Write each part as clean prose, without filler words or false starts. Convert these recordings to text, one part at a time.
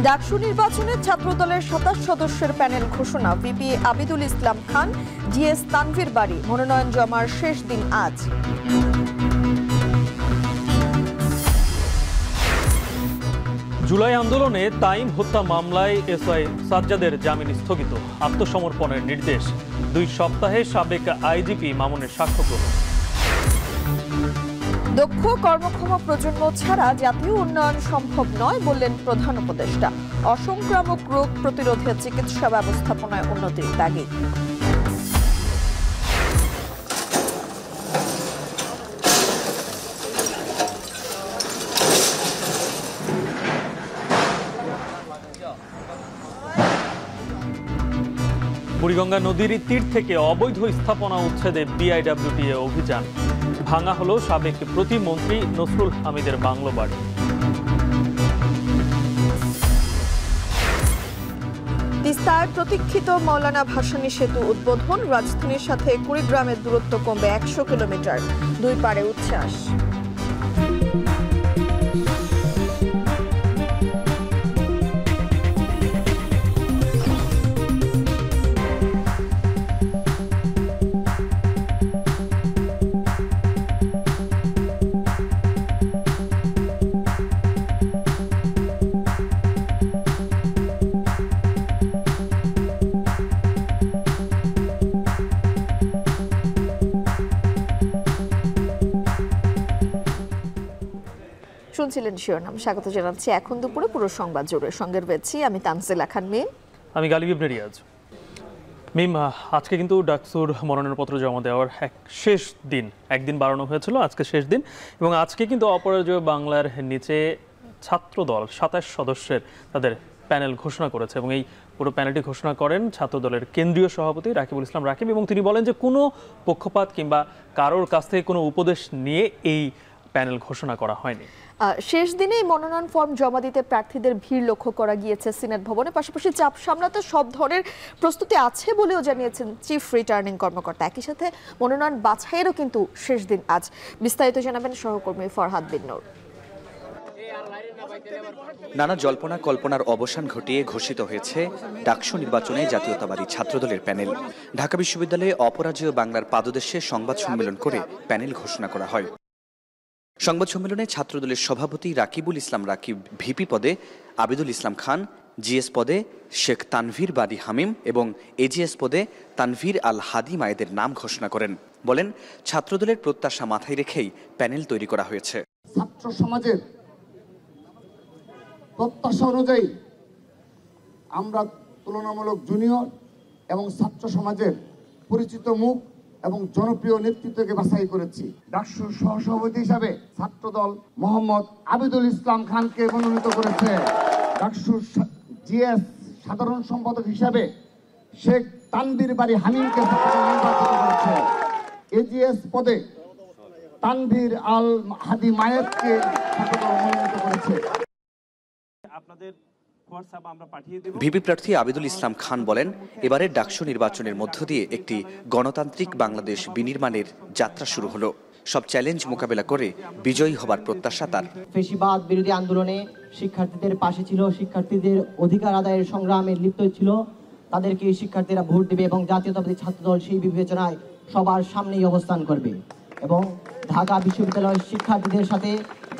ডাকসু নির্বাচনে ছাত্রদলের ২৭ সদস্যের প্যানেল ঘোষণা। ভিপি আবিদুল ইসলাম খান, জিএস তানভীর বাড়ি মনোনয়ন জমার শেষ দিন আজ। জুলাই আন্দোলনে তাইম হত্যা মামলায় এসআই সাজ্জাদের জামিন স্থগিত, আত্মসমর্পণের নির্দেশ। ২ সপ্তাহে সাবেক আইজিপি মামুনের সাক্ষ্য গ্রহণ। দক্ষ কর্মক্ষম প্রজন্ম ছাড়া জাতীয় উন্নয়ন সম্ভব নয় বললেন প্রধান উপদেষ্টা। অসংক্রামক রোগ প্রতিরোধে চিকিৎসা ব্যবস্থাপনায় উন্নতির তাগিদ। বুড়িগঙ্গা নদীর তীর থেকে অবৈধ স্থাপনা উচ্ছেদে বিআইডব্লিউটিএ অভিযান। ভাঙা হলো সাবেক প্রতিমন্ত্রী নসরুল হামিদের বাংলো বাড়ি। তিস্তায় প্রতীক্ষিত মৌলানা ভাসানী সেতু উদ্বোধন। রাজধানীর সাথে কুড়িগ্রামের দূরত্ব কমবে ১০০ কিলোমিটার। ২ পারে উচ্ছ্বাস। শুনছিলেন শিরোনাম। স্বাগত জানাচ্ছি এখন দুপুরে পুরো সংবাদ জুড়ে। সঙ্গে রয়েছি আমি তানজিলা খান মিম, আমি গালিব ইবনে রিয়াজ। মিম, আজকে কিন্তু ডাকসুর মনোনয়নপত্র জমা দেওয়ার শেষ দিন। একদিন বাড়ানো হয়েছিল, আজকে শেষ দিন। এবং আজকে কিন্তু অপরাজেয় বাংলার নিচে ছাত্রদল ২৭ সদস্যের তাদের প্যানেল ঘোষণা করেছে এবং এই পুরো প্যানেলটি ঘোষণা করেন ছাত্রদলের কেন্দ্রীয় সভাপতি রাকিবুল ইসলাম রাকিব। এবং তিনি বলেন যে কোনো পক্ষপাত কিংবা কারোর কাছ থেকে কোনো উপদেশ নিয়ে এই প্যানেল ঘোষণা করা হয়নি। শেষ দিনে মনোনয়ন ফর্ম জমা দিতে প্রার্থীদের ভিড় লক্ষ্য করা গিয়েছে সিনেট ভবনে। পাশাপাশি চাপ সামলাতে সব ধরনের প্রস্তুতি আছে বলেও জানিয়েছেন চিফ রিটার্নিং কর্মকর্তা। একই সাথে মনোনয়ন বাছাইয়েরও কিন্তু শেষ দিন আজ। বিস্তারিত জানাবেন সহকর্মী ফরহাদ বিন নূর। নানা জল্পনা কল্পনার অবসান ঘটিয়ে ঘোষিত হয়েছে ডাকসু নির্বাচনে জাতীয়তাবাদী ছাত্রদলের প্যানেল। ঢাকা বিশ্ববিদ্যালয়ে অপরাজেয় বাংলার পাদদেশে সংবাদ সম্মেলন করে প্যানেল ঘোষণা করা হয়। সংবাদ সম্মেলনে ছাত্রদলের সভাপতি রাকিবুল ইসলাম রাকিব ভিপি পদে আবিদুল ইসলাম খান, জিএস পদে শেখ তানভীর বাড়ি হামিম এবং এজিএস পদে তানভীর আল হাদি মায়েদের নাম ঘোষণা করেন। বলেন, ছাত্রদলের প্রত্যাশা মাথায় রেখেই প্যানেল তৈরি করা হয়েছে। ছাত্র সমাজের প্রত্যাশা অনুযায়ী আমরা তুলনামূলক জুনিয়র এবং ছাত্র সমাজের পরিচিত মুখ এবং জনপ্রিয় নেতৃত্বকে বাছাই করেছি। ডাকসুর সহসভাপতি হিসাবে ছাত্রদল মোহাম্মদ আবিদুল ইসলাম খানকে মনোনীত করেছে। ডাকসুর জিএস সাধারণ সম্পাদক হিসাবে শেখ তানভীর বাড়ি হামিমকে নির্বাচিত করেছে। এজিএস পদে তানভীর আল হাদি মায়েতকে ছাত্রদল মনোনীত করেছে। ভিপি প্রার্থী আবিদুল ইসলাম খান বলেন, এবারের ডাকসু নির্বাচনের মধ্য দিয়ে একটি গণতান্ত্রিক বাংলাদেশ বিনির্মাণের যাত্রা শুরু হলো। সব চ্যালেঞ্জ মোকাবেলা করে বিজয়ী হবার প্রত্যাশা তার। ফ্যাসিবাদ বিরোধী আন্দোলনে শিক্ষার্থীদের পাশে ছিল, শিক্ষার্থীদের অধিকার আদায়ের সংগ্রামে লিপ্ত ছিল। তাদেরকে শিক্ষার্থীরা ভোট দেবে এবং জাতীয়তাবাদী ছাত্রদল সেই বিবেচনায় সবার সামনেই অবস্থান করবে এবং ঢাকা বিশ্ববিদ্যালয়ের শিক্ষার্থীদের সাথে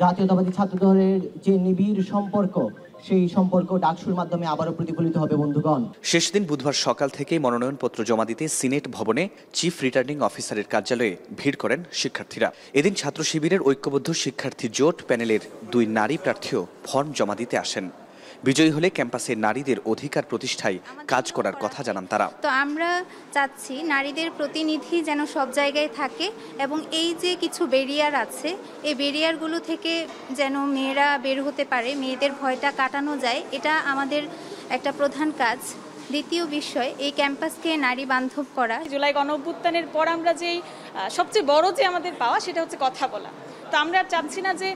জাতীয়তাবাদী ছাত্রদলের যে নিবিড় সম্পর্ক, সেই সম্পর্ক ডাকসুর মাধ্যমে আবারও প্রতিফলিত হবে। বন্ধুগণ, শেষ দিন বুধবার সকাল থেকেই মনোনয়নপত্র জমা দিতে সিনেট ভবনে চিফ রিটার্নিং অফিসারের কার্যালয়ে ভিড় করেন শিক্ষার্থীরা। এদিন ছাত্র শিবিরের ঐক্যবদ্ধ শিক্ষার্থী জোট প্যানেলের 2 নারী প্রার্থীও ফর্ম জমা দিতে আসেন। বিজয়ী হলে ক্যাম্পাসে নারীদের অধিকার প্রতিষ্ঠায় কাজ করার কথা জানান তারা। তো আমরা চাচ্ছি নারীদের প্রতিনিধি যেন সব জায়গায় থাকে এবং এই যে কিছু ব্যারিয়ার আছে, এই ব্যারিয়ারগুলো থেকে যেন মেয়েরা বের হতে পারে, মেয়েদের ভয়টা কাটানো যায়, এটা আমাদের একটা প্রধান কাজ। দ্বিতীয় বিষয়, এই ক্যাম্পাসকে নারী বান্ধব করা। জুলাই গণঅভ্যুত্থানের পর আমরা যেই সবচেয়ে বড় যে আমাদের পাওয়া, সেটা হচ্ছে কথা বলা। তো আমরা চাচ্ছি না যে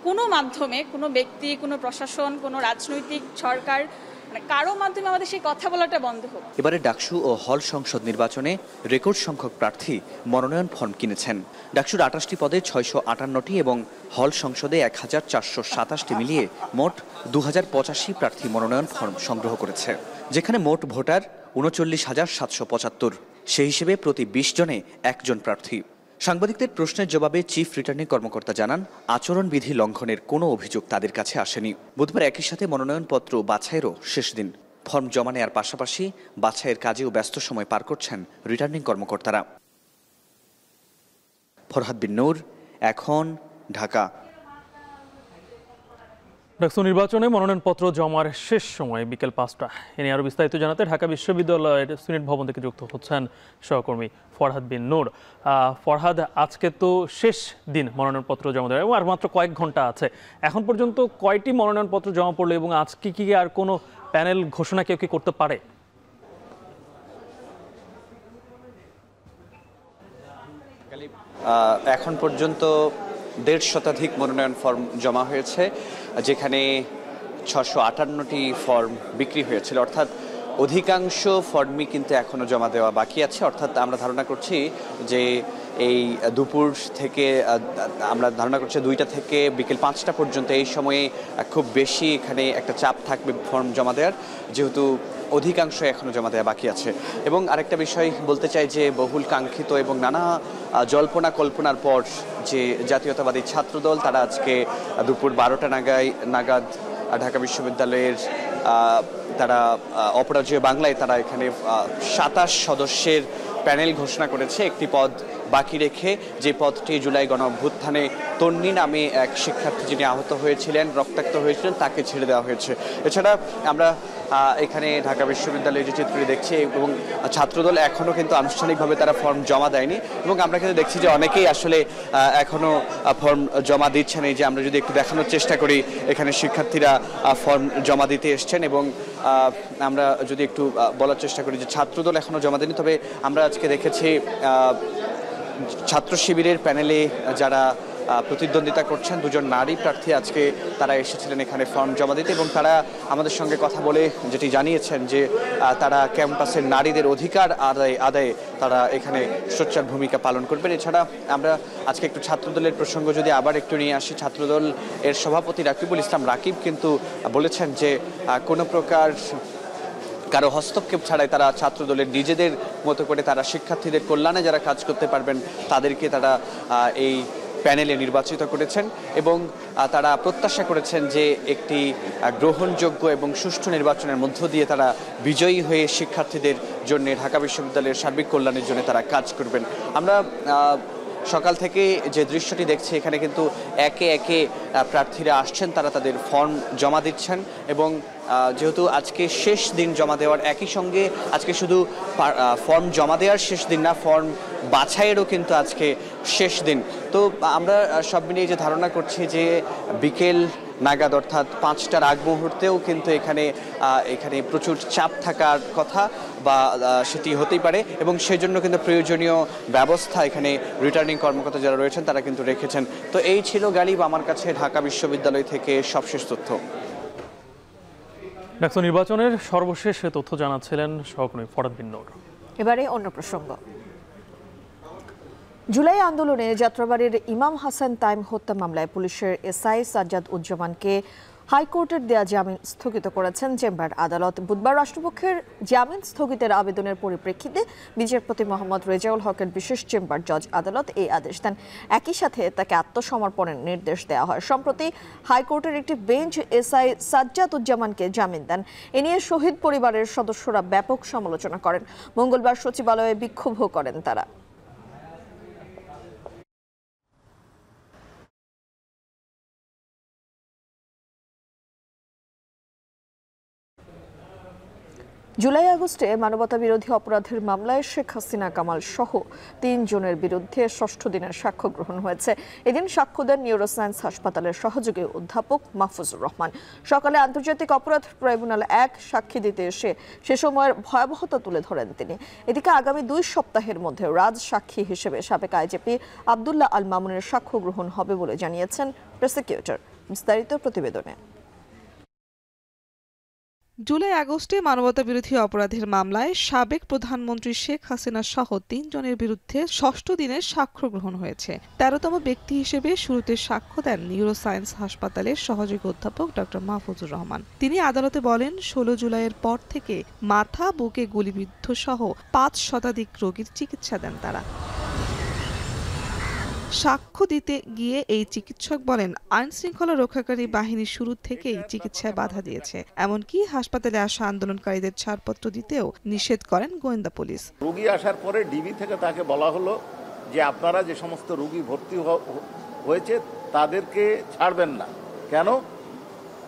কোনো মাধ্যমে কোনো ব্যক্তি, কোনো প্রশাসন, কোনো রাজনৈতিক সরকার মানে কারো মাধ্যমে আমাদের সেই কথা বলাটা বন্ধ হোক। এবারে ডাকসু ও হল সংসদ নির্বাচনে রেকর্ড সংখ্যক প্রার্থী মনোনয়ন ফর্ম কিনেছেন। ডাকসুর 28টি পদে 658টি এবং হল সংসদে 1427টি মিলিয়ে মোট 2085 প্রার্থী মনোনয়ন ফর্ম সংগ্রহ করেছে, যেখানে মোট ভোটার 39,775। সেই হিসেবে প্রতি 20 জনে একজন প্রার্থী। সাংবাদিকদের প্রশ্নের জবাবে চিফ রিটার্নিং কর্মকর্তা জানান, আচরণবিধি লঙ্ঘনের কোনো অভিযোগ তাদের কাছে আসেনি। বুধবার একই সাথে মনোনয়নপত্র বাছাইয়েরও শেষ দিন। ফর্ম জমা নেওয়ার পাশাপাশি বাছাইয়ের কাজেও ব্যস্ত সময় পার করছেন রিটার্নিং কর্মকর্তারা। ফরহাদ বিন নূর, এখন, ঢাকা। ডাকসু নির্বাচনে মনোনয়নপত্র জমার শেষ সময় বিকেল 5টা। এ নিয়ে আরও বিস্তারিত জানাতে ঢাকা বিশ্ববিদ্যালয়ের সিনেট ভবন থেকে যুক্ত হচ্ছেন সহকর্মী ফরহাদ বিন নূর। ফরহাদ, আজকে তো শেষ দিন মনোনয়নপত্র জমা দেওয়ার এবং আর মাত্র কয়েক ঘন্টা আছে। এখন পর্যন্ত কয়টি মনোনয়নপত্র জমা পড়লো এবং আজকে কি আর কোনো প্যানেল ঘোষণা কেউ কি করতে পারে? এখন পর্যন্ত 1.5 শতাধিক মনোনয়ন ফর্ম জমা হয়েছে, যেখানে 658টি ফর্ম বিক্রি হয়েছিল। অর্থাৎ অধিকাংশ ফর্মই কিন্তু এখনো জমা দেওয়া বাকি আছে। অর্থাৎ আমরা ধারণা করছি যে এই দুপুর থেকে আমরা ধারণা করছি 2টা থেকে বিকেল 5টা পর্যন্ত এই সময়ে খুব বেশি এখানে একটা চাপ থাকবে ফর্ম জমা দেওয়ার, যেহেতু অধিকাংশ এখনো জমা দেওয়া বাকি আছে। এবং আরেকটা বিষয় বলতে চাই যে বহুল কাঙ্ক্ষিত এবং নানা জল্পনা কল্পনার পর যে জাতীয়তাবাদী ছাত্রদল, তারা আজকে দুপুর 12টা নাগাদ ঢাকা বিশ্ববিদ্যালয়ের তারা অপরাজেয় বাংলায় তারা এখানে 27 সদস্যের প্যানেল ঘোষণা করেছে, একটি পদ বাকি রেখে, যে পদটি জুলাই গণঅভ্যুত্থানে তন্নি নামে এক শিক্ষার্থী যিনি আহত হয়েছিলেন, রক্তাক্ত হয়েছিলেন, তাকে ছেড়ে দেওয়া হয়েছে। এছাড়া আমরা এখানে ঢাকা বিশ্ববিদ্যালয়ের যে চিত্রটি দেখছি, এবং ছাত্রদল এখনও কিন্তু আনুষ্ঠানিকভাবে তারা ফর্ম জমা দেয়নি, এবং আমরা কিন্তু দেখছি যে অনেকেই আসলে এখনও ফর্ম জমা দিচ্ছেন। এই যে আমরা যদি একটু দেখানোর চেষ্টা করি, এখানে শিক্ষার্থীরা ফর্ম জমা দিতে এসছেন, এবং আমরা যদি একটু বলার চেষ্টা করি যে ছাত্রদল এখনও জমা দেয়নি। তবে আমরা আজকে দেখেছি ছাত্র শিবিরের প্যানেলে যারা প্রতিদ্বন্দ্বিতা করছেন, 2জন নারী প্রার্থী আজকে তারা এসেছিলেন এখানে ফর্ম জমা দিতে, এবং তারা আমাদের সঙ্গে কথা বলে যেটি জানিয়েছেন যে তারা ক্যাম্পাসের নারীদের অধিকার আদায়ে তারা এখানে সোচ্চার ভূমিকা পালন করবেন। এছাড়া আমরা আজকে একটু ছাত্রদলের প্রসঙ্গ যদি আবার একটু নিয়ে আসি, ছাত্রদল এর সভাপতি রাকিবুল ইসলাম রাকিব কিন্তু বলেছেন যে কোনো প্রকার কারো হস্তক্ষেপ ছাড়াই তারা ছাত্রদলের নিজেদের মতো করে তারা শিক্ষার্থীদের কল্যাণে যারা কাজ করতে পারবেন তাদেরকে তারা এই প্যানেলে নির্বাচিত করেছেন, এবং তারা প্রত্যাশা করেছেন যে একটি গ্রহণযোগ্য এবং সুষ্ঠু নির্বাচনের মধ্য দিয়ে তারা বিজয়ী হয়ে শিক্ষার্থীদের জন্য, ঢাকা বিশ্ববিদ্যালয়ের সার্বিক কল্যাণের জন্য তারা কাজ করবেন। আমরা সকাল থেকে যে দৃশ্যটি দেখছি, এখানে কিন্তু একে একে প্রার্থীরা আসছেন, তারা তাদের ফর্ম জমা দিচ্ছেন, এবং যেহেতু আজকে শেষ দিন জমা দেওয়ার, একই সঙ্গে আজকে শুধু ফর্ম জমা দেওয়ার শেষ দিন না, ফর্ম বাছাইয়েরও কিন্তু আজকে শেষ দিন। তো আমরা সব মিলিয়ে যে ধারণা করছি যে বিকেল নাগাদ, অর্থাৎ 5টার আগ মুহূর্তেও কিন্তু এখানে প্রচুর চাপ থাকার কথা, বা সেটি হতেই পারে, এবং সেই জন্য কিন্তু প্রয়োজনীয় ব্যবস্থা এখানে রিটার্নিং কর্মকর্তা যারা রয়েছেন তারা কিন্তু রেখেছেন। তো এই ছিল গালিব আমার কাছে ঢাকা বিশ্ববিদ্যালয় থেকে সবশেষ তথ্য। ডাকসু নির্বাচনের সর্বশেষ তথ্য জানাচ্ছিলেন সহকর্মী ফরহাদ বিন নূর। এবারে অন্য প্রসঙ্গ। জুলাই আন্দোলনে যাত্রাবাড়ির ইমাম হাসান তাইম হত্যা মামলায় পুলিশের এসআই সাজ্জাদ উজ্জামানকে হাইকোর্টের দেয়া জামিন স্থগিত করেছেন চেম্বার আদালত। বুধবার রাষ্ট্রপক্ষের জামিন স্থগিতের আবেদনের পরিপ্রেক্ষিতে বিচারপতি মোহাম্মদ রেজাউল হকের বিশেষ চেম্বার জজ আদালত এই আদেশ দেন। একই সাথে তাকে আত্মসমর্পণের নির্দেশ দেওয়া হয়। সম্প্রতি হাইকোর্টের একটি বেঞ্চ এসআই সাজ্জাদ উজ্জামানকে জামিন দেন। এ নিয়ে শহীদ পরিবারের সদস্যরা ব্যাপক সমালোচনা করেন। মঙ্গলবার সচিবালয়ে বিক্ষোভও করেন তারা। জুলাই আগস্টে মানবতা বিরোধী অপরাধের মামলায় শেখ হাসিনা কামাল সহ 3 জনের বিরুদ্ধে 6ষ্ঠ দিনের সাক্ষ্য গ্রহণ হয়েছে। এদিন সাক্ষ্য দেন নিউরোসায়েন্স হাসপাতালের সহযোগী অধ্যাপক মাহফুজুর রহমান। সকালে আন্তর্জাতিক অপরাধ ট্রাইব্যুনাল 1 সাক্ষী দিতে এসে সে সময়ের ভয়াবহতা তুলে ধরেন তিনি। এদিকে আগামী 2 সপ্তাহের মধ্যে রাজ সাক্ষী হিসেবে সাবেক আইজিপি আব্দুল্লাহ আল মামুনের সাক্ষ্য গ্রহণ হবে বলে জানিয়েছেন প্রসিকিউটর। বিস্তারিত প্রতিবেদনে। জুলাই আগস্টে মানবতাবিরোধী অপরাধের মামলায় সাবেক প্রধানমন্ত্রী শেখ হাসিনা সহ ৩ জনের বিরুদ্ধে ৬ষ্ঠ দিনের সাক্ষ্য গ্রহণ হয়েছে। ১৩তম ব্যক্তি হিসেবে শুরুতে সাক্ষ্য দেন নিউরোসায়েন্স হাসপাতালের সহযোগী অধ্যাপক ডক্টর মাহফুজুর রহমান। তিনি আদালতে বলেন, ১৬ জুলাইয়ের পর থেকে মাথা, বুকে গুলিবিদ্ধ সহ ৫ শতাধিক রোগীর চিকিৎসা দেন তারা। সাক্ষ্য দিতে গিয়ে এই চিকিৎসক বলেন, আইন শৃঙ্খলা রক্ষাকারী বাহিনী শুরু থেকেই চিকিৎসায় বাধা দিয়েছে, এমনকি হাসপাতালে আসা আন্দোলনকারীদের ছাড়পত্র দিতেও নিষেধ করেন গোয়েন্দা পুলিশ। রোগী আসার পরে ডিবি থেকে তাকে বলা হলো যে আপনারা যে সমস্ত রোগী ভর্তি হয়েছে তাদেরকে ছাড়বেন না। কেন?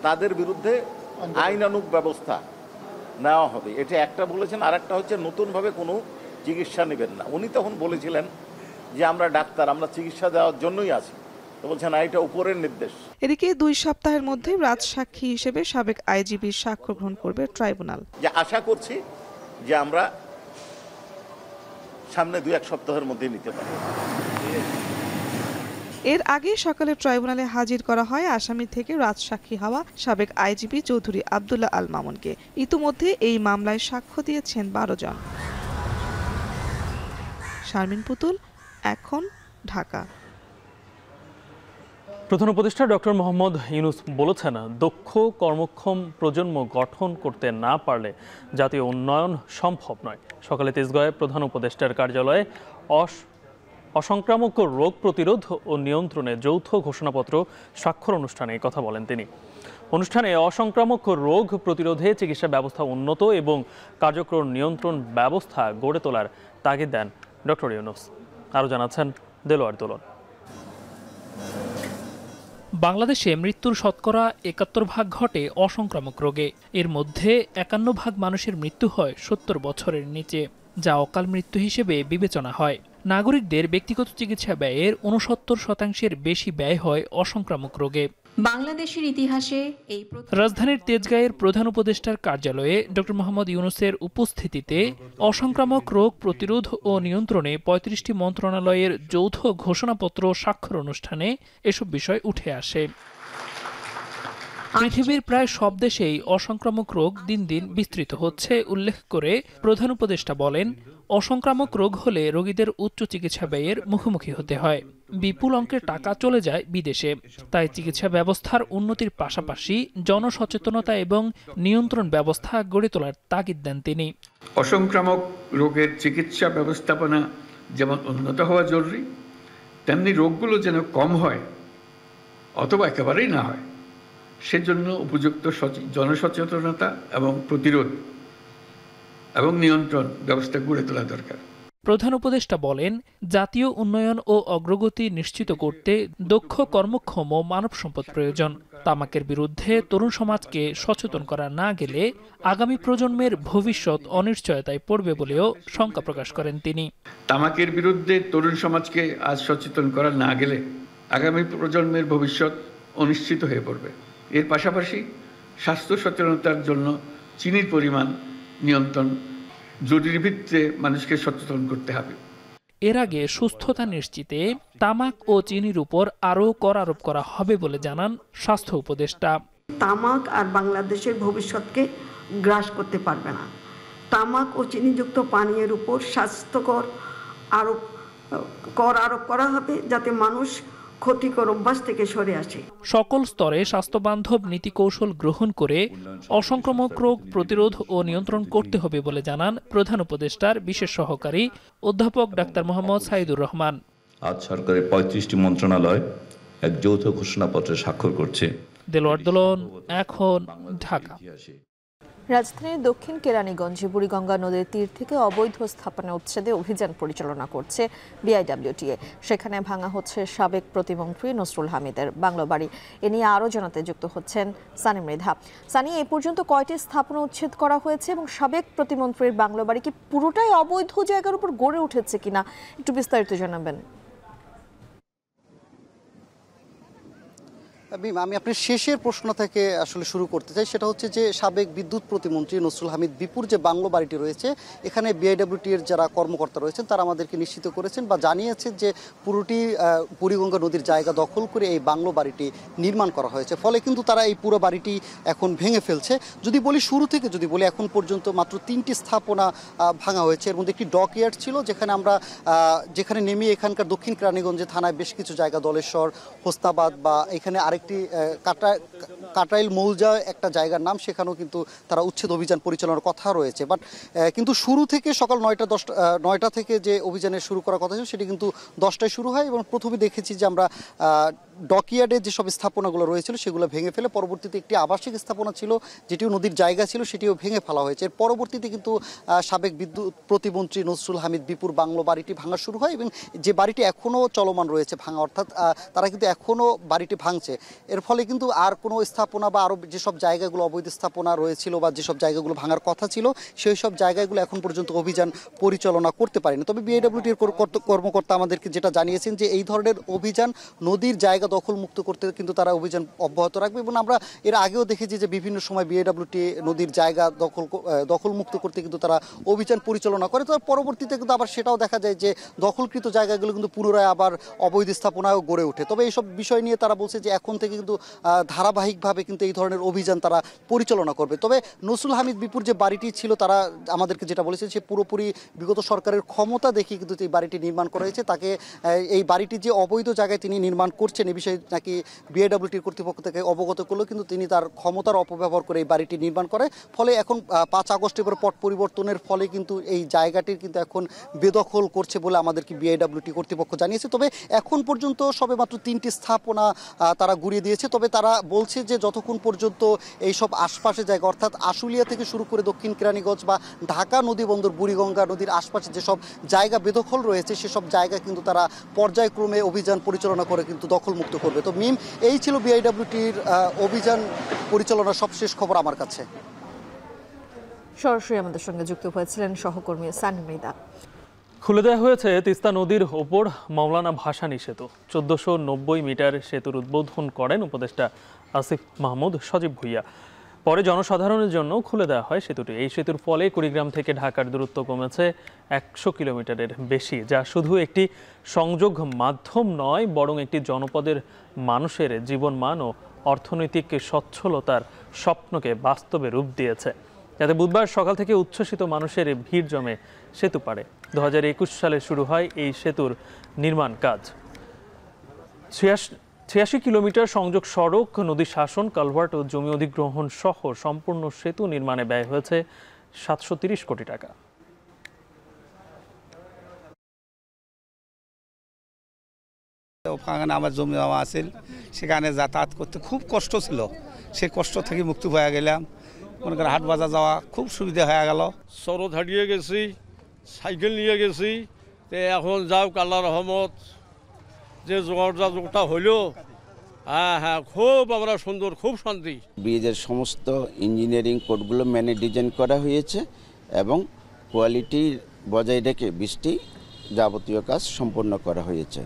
তাদের বিরুদ্ধে আইনানুগ ব্যবস্থা নেওয়া হবে। এটা একটা বলেছেন, আর একটা হচ্ছে নতুনভাবে কোনো চিকিৎসা নেবেন না। উনি তখন বলেছিলেন যে আমরা ডাক্তার, আমরা চিকিৎসা দেওয়ার জন্যই আছি। তো বলছেন এটা উপরের নির্দেশ। এদিকে 2 সপ্তাহের মধ্যে রাজসাক্ষী হিসেবে সাবেক আইজিপির সাক্ষ্য গ্রহণ করবে ট্রাইব্যুনাল। যে আশা করছি যে আমরা সামনে 2-1 সপ্তাহের মধ্যে নিতে পারি। এর আগে সকালে ট্রাইব্যুনালে হাজির করা হয় আসামি থেকে রাজসাক্ষী হওয়া সাবেক আইজিপি চৌধুরী আব্দুল্লাহ আল মামুনকে। ইতিমধ্যে এই মামলায় সাক্ষ্য দিয়েছেন 12 জন। শারমিন পুতুল, এখন, ঢাকা। প্রধান উপদেষ্টা ডক্টর মোহাম্মদ ইউনূস বলেছেন, দক্ষ কর্মক্ষম প্রজন্ম গঠন করতে না পারলে জাতীয় উন্নয়ন সম্ভব নয়। সকালে তেজগাঁয়ে প্রধান উপদেষ্টার কার্যালয়ে অসংক্রামক রোগ প্রতিরোধ ও নিয়ন্ত্রণে যৌথ ঘোষণাপত্র স্বাক্ষর অনুষ্ঠানে কথা বলেন তিনি। অনুষ্ঠানে অসংক্রামক রোগ প্রতিরোধে চিকিৎসা ব্যবস্থা উন্নত এবং কার্যকর নিয়ন্ত্রণ ব্যবস্থা গড়ে তোলার তাগিদ দেন ডক্টর ইউনূস। আরও জানাচ্ছেন দেলোয়ার দোলন। বাংলাদেশে মৃত্যুর শতকরা ৭১% ঘটে অসংক্রামক রোগে। এর মধ্যে ৫১% মানুষের মৃত্যু হয় ৭০ বছরের নিচে, যা অকাল মৃত্যু হিসেবে বিবেচনা হয়। নাগরিকদের ব্যক্তিগত চিকিৎসা ব্যয়ের ৬৯% বেশি ব্যয় হয় অসংক্রামক রোগে। বাংলাদেশের ইতিহাসে এই রাজধানীর তেজগাঁয়ের প্রধান উপদেষ্টার কার্যালয়ে ডক্টর মোহাম্মদ ইউনূসের উপস্থিতিতে অসংক্রামক রোগ প্রতিরোধ ও নিয়ন্ত্রণে ৩৫টি মন্ত্রণালয়ের যৌথ ঘোষণাপত্র স্বাক্ষর অনুষ্ঠানে এসব বিষয় উঠে আসে। পৃথিবীর প্রায় সব দেশেই অসংক্রামক রোগ দিন দিন বিস্তৃত হচ্ছে উল্লেখ করে প্রধান উপদেষ্টা বলেন, অসংক্রামক রোগ হলে রোগীদের উচ্চ চিকিৎসা ব্যয়ের মুখোমুখি হতে হয়। বিপুল অঙ্কের টাকা চলে যায় বিদেশে। তাই চিকিৎসা ব্যবস্থার উন্নতির পাশাপাশি জনসচেতনতা এবং নিয়ন্ত্রণ ব্যবস্থা গড়ে তোলার তাগিদ দেন তিনি। অসংক্রামক রোগের চিকিৎসা ব্যবস্থাপনা যেমন উন্নত হওয়া জরুরি, তেমনি রোগগুলো যেন কম হয় অথবা একেবারেই না হয়, সেজন্য উপযুক্ত জনসচেতনতা এবং প্রতিরোধ এবং নিয়ন্ত্রণ ব্যবস্থা গড়ে তোলা দরকার। প্রধান উপদেষ্টা বলেন, জাতীয় উন্নয়ন ও অগ্রগতি নিশ্চিত করতে দক্ষ কর্মক্ষম ও মানব সম্পদ প্রয়োজন। তামাকের বিরুদ্ধে তরুণ সমাজকে সচেতন করা না গেলে আগামী প্রজন্মের ভবিষ্যৎ অনিশ্চয়তায় পড়বে বলেও শঙ্কা প্রকাশ করেন তিনি। তামাকের বিরুদ্ধে তরুণ সমাজকে আজ সচেতন করা না গেলে আগামী প্রজন্মের ভবিষ্যৎ অনিশ্চিত হয়ে পড়বে। এর পাশাপাশি স্বাস্থ্য সচেতনতার জন্য চিনির পরিমাণ নিয়ন্ত্রণ জরুরি ভিত্তিতে মানুষকে সচেতন করতে হবে। এর আগে সুস্থতা নিশ্চিতে তামাক ও চিনির উপর আরও কর আরোপ করা হবে বলে জানান স্বাস্থ্য উপদেষ্টা। তামাক আর বাংলাদেশের ভবিষ্যৎকে গ্রাস করতে পারবে না। তামাক ও চিনিযুক্ত পানীয়ের উপর স্বাস্থ্যকর কর আরোপ করা হবে, যাতে মানুষ ক্ষতিকর অভ্যাস থেকে সরে আসে। সকল স্তরে স্বাস্থ্যবান্ধব নীতি কৌশল গ্রহণ করে অসংক্রামক রোগ প্রতিরোধ ও নিয়ন্ত্রণ করতে হবে বলে জানান প্রধান উপদেষ্টার বিশেষ সহকারী অধ্যাপক ডাক্তার মোহাম্মদ সাইদুর রহমান। আজ সরকারের ৩৫টি মন্ত্রণালয় এক যৌথ ঘোষণাপত্রে স্বাক্ষর করছে। দেলোয়ার দোলন, এখন, ঢাকা। রাজধানীর দক্ষিণ কেরানীগঞ্জে বুড়িগঙ্গা নদীর তীর থেকে অবৈধ স্থাপনা উচ্ছেদে অভিযান পরিচালনা করছে বিআইডব্লিউটিএ। সেখানে ভাঙা হচ্ছে সাবেক প্রতিমন্ত্রী নসরুল হামিদের বাংলো বাড়ি। এ নিয়ে আরও জানাতে যুক্ত হচ্ছেন সানি মৃধা। সানি, এ পর্যন্ত কয়টি স্থাপনা উচ্ছেদ করা হয়েছে এবং সাবেক প্রতিমন্ত্রীর বাংলো বাড়ি কি পুরোটাই অবৈধ জায়গার উপর গড়ে উঠেছে কিনা একটু বিস্তারিত জানাবেন। আমি আপনার শেষের প্রশ্ন থেকে আসলে শুরু করতে চাই, সেটা হচ্ছে যে সাবেক বিদ্যুৎ প্রতিমন্ত্রী নসরুল হামিদ বিপুর যে বাংলো বাড়িটি রয়েছে, এখানে বিআইডব্লিউটি এর যারা কর্মকর্তা রয়েছেন তারা আমাদেরকে নিশ্চিত করেছেন বা জানিয়েছেন যে পুরোটি বুড়িগঙ্গা নদীর জায়গা দখল করে এই বাংলো বাড়িটি নির্মাণ করা হয়েছে। ফলে কিন্তু তারা এই পুরো বাড়িটি এখন ভেঙে ফেলছে। যদি বলি শুরু থেকে যদি বলি, এখন পর্যন্ত মাত্র 3টি স্থাপনা ভাঙা হয়েছে। এর মধ্যে একটি ডকইয়ার্ড ছিল, যেখানে নেমে এখানকার দক্ষিণ কেরানীগঞ্জে থানায় বেশ কিছু জায়গা, দলেশ্বর, হোসনাবাদ বা এখানে আরেকটি কাটাইল মৌজা একটা জায়গার নাম, সেখানেও কিন্তু তারা উচ্ছেদ অভিযান পরিচালনার কথা রয়েছে। বাট কিন্তু শুরু থেকে সকাল 9টা থেকে যে অভিযানের শুরু করার কথা ছিল সেটি কিন্তু 10টায় শুরু হয় এবং প্রথমে দেখেছি যে আমরা ডকইয়ার্ডে যেসব স্থাপনাগুলো রয়েছিল সেগুলো ভেঙে ফেলে পরবর্তীতে একটি আবাসিক স্থাপনা ছিল যেটিও নদীর জায়গা ছিল, সেটিও ভেঙে ফেলা হয়েছে। এর পরবর্তীতে কিন্তু সাবেক বিদ্যুৎ প্রতিমন্ত্রী নসরুল হামিদ বিপুর বাংলো বাড়িটি ভাঙা শুরু হয় এবং যে বাড়িটি এখনও চলমান রয়েছে ভাঙা, অর্থাৎ তারা কিন্তু এখনও বাড়িটি ভাঙছে। এর ফলে কিন্তু আর কোনো স্থাপনা বা আরও যেসব জায়গাগুলো অবৈধ স্থাপনা রয়েছিল বা যেসব জায়গাগুলো ভাঙার কথা ছিল সেই সব জায়গাগুলো এখন পর্যন্ত অভিযান পরিচালনা করতে পারেনি। তবে বিআইডব্লিউটির কর্মকর্তা আমাদেরকে যেটা জানিয়েছেন যে এই ধরনের অভিযান নদীর জায়গা দখল মুক্ত করতে কিন্তু তারা অভিযান অব্যাহত রাখবে এবং আমরা এর আগেও দেখেছি যে বিভিন্ন সময় বিআইডব্লিউটি নদীর জায়গা দখল মুক্ত করতে কিন্তু তারা অভিযান পরিচালনা করে। তো পরবর্তীতে কিন্তু আবার সেটাও দেখা যায় যে দখলকৃত জায়গাগুলো কিন্তু পুনরায় আবার অবৈধ স্থাপনাও গড়ে ওঠে। তবে এইসব বিষয় নিয়ে তারা বলছে যে এখন থেকে কিন্তু ধারাবাহিকভাবে কিন্তু এই ধরনের অভিযান তারা পরিচালনা করবে। তবে নসরুল হামিদ বিপুর যে বাড়িটি ছিল, তারা আমাদেরকে যেটা বলেছেন সে পুরোপুরি বিগত সরকারের ক্ষমতা দেখিয়ে কিন্তু এই বাড়িটি নির্মাণ করা হয়েছে। তাকে এই বাড়িটি যে অবৈধ জায়গায় তিনি নির্মাণ করছেন এই বিষয়ে নাকি বিআইডব্লিউটির কর্তৃপক্ষ থেকে অবগত করলেও কিন্তু তিনি তার ক্ষমতার অপব্যবহার করে এই বাড়িটি নির্মাণ করে। ফলে এখন 5 আগস্টের পর পট পরিবর্তনের ফলে কিন্তু এই জায়গাটির কিন্তু এখন বেদখল করছে বলে আমাদেরকে বিআইডব্লিউটি কর্তৃপক্ষ জানিয়েছে। তবে এখন পর্যন্ত সবে মাত্র 3টি স্থাপনা তারা গুড়িয়ে দিয়েছে। তবে তারা বলছে যে যতক্ষণ পর্যন্ত এইসব আশপাশের জায়গা, অর্থাৎ আশুলিয়া থেকে শুরু করে দক্ষিণ কেরানীগঞ্জ বা ঢাকা নদী বন্দর বুড়িগঙ্গা নদীর আশপাশে যেসব জায়গা বেদখল রয়েছে সেসব জায়গা কিন্তু তারা পর্যায়ক্রমে অভিযান পরিচালনা করে কিন্তু দখলমুক্ত করবে। তো মিম, এই ছিল বিআইডব্লিউটির অভিযান পরিচালনার সবশেষ খবর আমার কাছে। সরাসরি আমাদের সঙ্গে যুক্ত হয়েছিলেন সহকর্মী সানি মৃদা। খুলে দেওয়া হয়েছে তিস্তা নদীর ওপর মাওলানা ভাসানী সেতু। 1490 মিটার সেতুর উদ্বোধন করেন উপদেষ্টা আসিফ মাহমুদ সজীব ভুইয়া। পরে জনসাধারণের জন্য খুলে দেওয়া হয় সেতুটি। এই সেতুর ফলে কুড়িগ্রাম থেকে ঢাকার দূরত্ব কমেছে 100 কিলোমিটারের বেশি, যা শুধু একটি সংযোগ মাধ্যম নয় বরং একটি জনপদের মানুষের জীবনমান ও অর্থনৈতিক সচ্ছলতার স্বপ্নকে বাস্তবে রূপ দিয়েছে। যাতে বুধবার সকাল থেকে উচ্ছ্বসিত মানুষের ভিড় জমে সেতু পারে। 2021 সালে শুরু হয় এই সেতুর নির্মাণ কাজ। 86 কিলোমিটার সংযোগ সড়ক, নদী শাসন, কালভার্ট ও জমি অধিগ্রহণ সহ সম্পূর্ণ সেতু নির্মাণে ব্যয় হয়েছে 730 কোটি টাকা। ওখানে আমার জমি জমা আছিল, সেখানে যাতায়াত করতে খুব কষ্ট ছিল। সেই কষ্ট থেকে মুক্তি হয়ে গেলাম। মনে করেন হাট বাজার যাওয়া খুব সুবিধা হয়ে গেল। সরদ হারিয়ে গেছি, সাইকেল নিয়ে গেছি। এখন যাও আল্লাহর রহমত, যে যোগাযোগটা হইলো, হ্যাঁ খুব আমরা সুন্দর, খুব শান্তি। ব্রিজের সমস্ত ইঞ্জিনিয়ারিং কোডগুলো মেনে ডিজাইন করা হয়েছে এবং কোয়ালিটি বজায় রেখে বৃষ্টি যাবতীয় কাজ সম্পন্ন করা হয়েছে।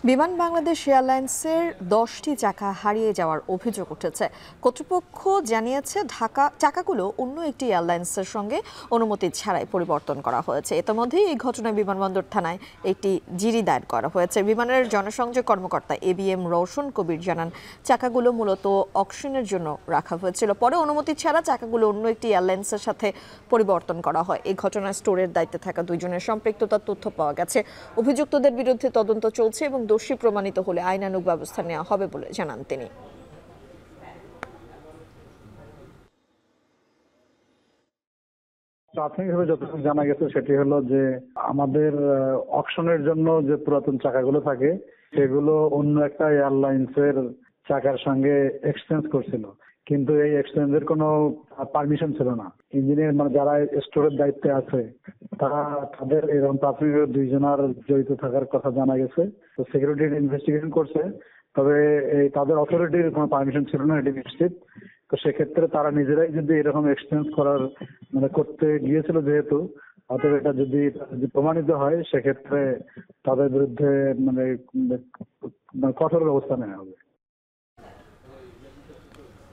বিমান বাংলাদেশ এয়ারলাইন্সের 10টি চাকা হারিয়ে যাওয়ার অভিযোগ উঠেছে। কর্তৃপক্ষ জানিয়েছে চাকাগুলো অন্য একটি এয়ারলাইন্সের সঙ্গে অনুমতি ছাড়াই পরিবর্তন করা হয়েছে। ইতিমধ্যেই এই ঘটনায় বিমানবন্দর থানায় একটি জিডি দায়ের করা হয়েছে। বিমানের জনসংযোগ কর্মকর্তা ABM রওশন কবির জানান, চাকাগুলো মূলত অকশনের জন্য রাখা হয়েছিল। পরে অনুমতি ছাড়া চাকাগুলো অন্য একটি এয়ারলাইন্সের সাথে পরিবর্তন করা হয়। এই ঘটনায় স্টোরের দায়িত্বে থাকা 2 জনের সম্পৃক্ততার তথ্য পাওয়া গেছে। অভিযুক্তদের বিরুদ্ধে তদন্ত চলছে এবং দোষী প্রমাণিত হলে আইনানুগ ব্যবস্থা নেওয়া হবে বলে জানান তিনি। প্রাথমিকভাবে যতটুকু জানা গেছে সেটি হলো যে আমাদের অকশনের জন্য যে পুরাতন চাকাগুলো থাকে সেগুলো অন্য একটা এয়ারলাইন্সের চাকার সঙ্গে এক্সচেঞ্জ করছিল, কিন্তু এই এক্সচেঞ্জের কোনো পারমিশন ছিল না। ইঞ্জিনিয়ার মানে যারা স্টোরের দায়িত্বে আছে তাদের এরকম প্রাথমিকভাবে 2 জনের জড়িত থাকার কথা জানা গেছে। তো সিকিউরিটি ইনভেস্টিগেশন করছে, তবে তাদের অথরিটির কোনো পারমিশন ছিল না, এটি নিশ্চিত। তো সেক্ষেত্রে তারা নিজেরাই যদি এরকম এক্সচেঞ্জ করতে গিয়েছিল যেহেতু, অতএব এটা যদি প্রমাণিত হয় সেক্ষেত্রে তাদের বিরুদ্ধে মানে কঠোর ব্যবস্থা নেওয়া হবে।